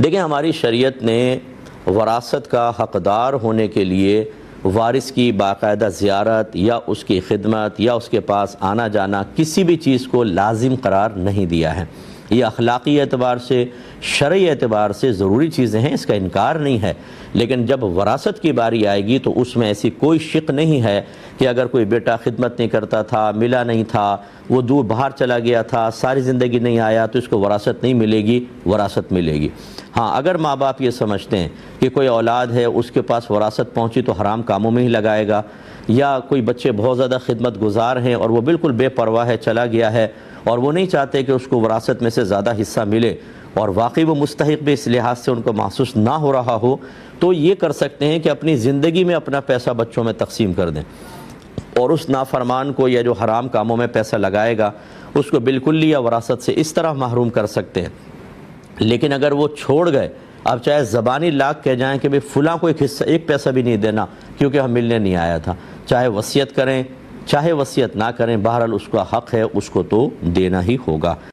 دیکھیں، ہماری شریعت نے وراثت کا حقدار ہونے کے لیے وارث کی باقاعدہ زیارت یا اس کی خدمت یا اس کے پاس آنا جانا کسی بھی چیز کو لازم قرار نہیں دیا ہے۔ یہ اخلاقی اعتبار سے، شرعی اعتبار سے ضروری چیزیں ہیں، اس کا انکار نہیں ہے، لیکن جب وراثت کی باری آئے گی تو اس میں ایسی کوئی شک نہیں ہے کہ اگر کوئی بیٹا خدمت نہیں کرتا تھا، ملا نہیں تھا، وہ دور باہر چلا گیا تھا، ساری زندگی نہیں آیا تو اس کو وراثت نہیں ملے گی، وراثت ملے گی۔ ہاں، اگر ماں باپ یہ سمجھتے ہیں کہ کوئی اولاد ہے اس کے پاس وراثت پہنچی تو حرام کاموں میں ہی لگائے گا، یا کوئی بچے بہت زیادہ خدمت گزار ہیں اور وہ بالکل بے پرواہ ہے، چلا گیا ہے اور وہ نہیں چاہتے کہ اس کو وراثت میں سے زیادہ حصہ ملے اور واقعی وہ مستحق بھی اس لحاظ سے ان کو محسوس نہ ہو رہا ہو، تو یہ کر سکتے ہیں کہ اپنی زندگی میں اپنا پیسہ بچوں میں تقسیم کر دیں، اور اس نافرمان کو یا جو حرام کاموں میں پیسہ لگائے گا اس کو بالکل یا وراثت سے اس طرح محروم کر سکتے ہیں۔ لیکن اگر وہ چھوڑ گئے، اب چاہے زبانی لاکھ کہہ جائیں کہ فلاں کو ایک پیسہ بھی نہیں دینا کیونکہ ہم ملنے نہیں آیا تھا، چاہے وصیت کریں چاہے وصیت نہ کریں، بہرحال اس کا حق ہے، اس کو تو دینا ہی ہوگا۔